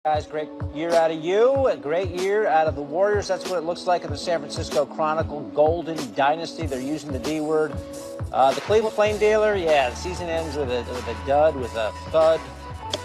Guys, great year out of you, a great year out of the Warriors. That's what it looks like in the San Francisco Chronicle Golden Dynasty. They're using the D word. The Cleveland Flame dealer, yeah, the season ends with a dud, with a thud.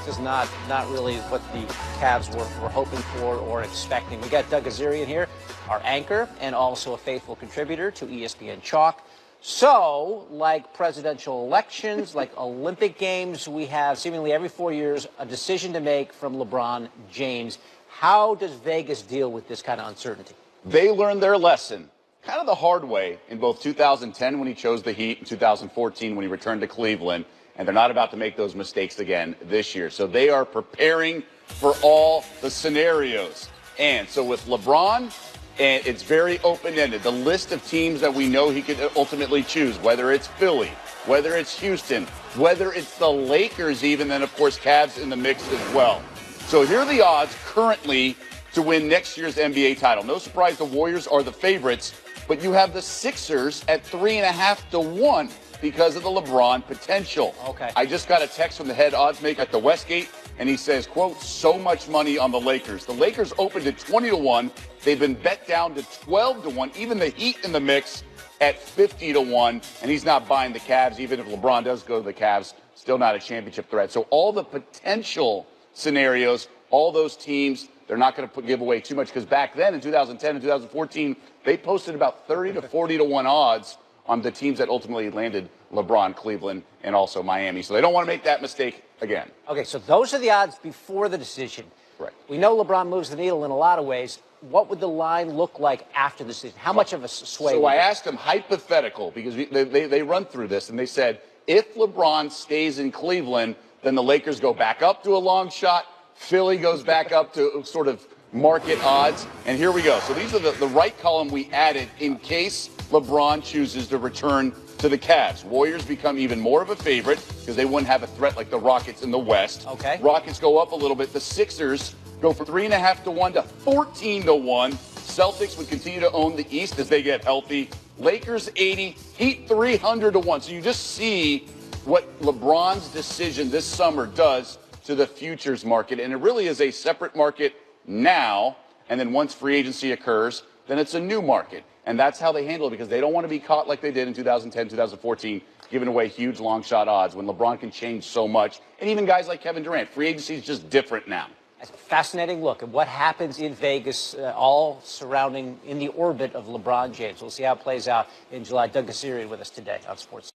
This is not really what the Cavs were hoping for or expecting. We got Kezirian here, our anchor, and also a faithful contributor to ESPN Chalk. So, like presidential elections, like Olympic Games, we have seemingly every 4 years a decision to make from LeBron James. How does Vegas deal with this kind of uncertainty? They learned their lesson kind of the hard way in both 2010 when he chose the Heat and 2014 when he returned to Cleveland, and they're not about to make those mistakes again this year. So they are preparing for all the scenarios. And so with LeBron, and it's very open-ended. The list of teams that we know he could ultimately choose, whether it's Philly, whether it's Houston, whether it's the Lakers even, then, of course, Cavs in the mix as well. So here are the odds currently to win next year's NBA title. No surprise the Warriors are the favorites, but you have the Sixers at 3.5 to 1 because of the LeBron potential. Okay. I just got a text from the head odds maker at the Westgate, and he says, quote, so much money on the Lakers. The Lakers opened at 20 to 1. They've been bet down to 12 to 1. Even the Heat in the mix at 50 to 1. And he's not buying the Cavs. Even if LeBron does go to the Cavs, still not a championship threat. So all the potential scenarios, all those teams, they're not going to give away too much, because back then in 2010 and 2014, they posted about 30 to 40 to 1 odds on the teams that ultimately landed LeBron, Cleveland, and also Miami. So they don't want to make that mistake again. Okay, so those are the odds before the decision. Right. We know LeBron moves the needle in a lot of ways. What would the line look like after the season? How much of a sway? So I asked them hypothetical, because they run through this, and they said, if LeBron stays in Cleveland, then the Lakers go back up to a long shot. Philly goes back up to sort of market odds. And here we go. So these are the right column we added in case LeBron chooses to return to the Cavs. Warriors become even more of a favorite because they wouldn't have a threat like the Rockets in the West. Okay. Rockets go up a little bit. The Sixers go from 3.5 to 1 to 14 to 1. Celtics would continue to own the East as they get healthy. Lakers 80, Heat 300 to 1. So you just see what LeBron's decision this summer does to the futures market. And it really is a separate market now. And then once free agency occurs, then it's a new market. And that's how they handle it, because they don't want to be caught like they did in 2010, 2014, giving away huge long shot odds when LeBron can change so much. And even guys like Kevin Durant, free agency is just different now. That's a fascinating look at what happens in Vegas, all surrounding in the orbit of LeBron James. We'll see how it plays out in July. Kezirian with us today on Sports.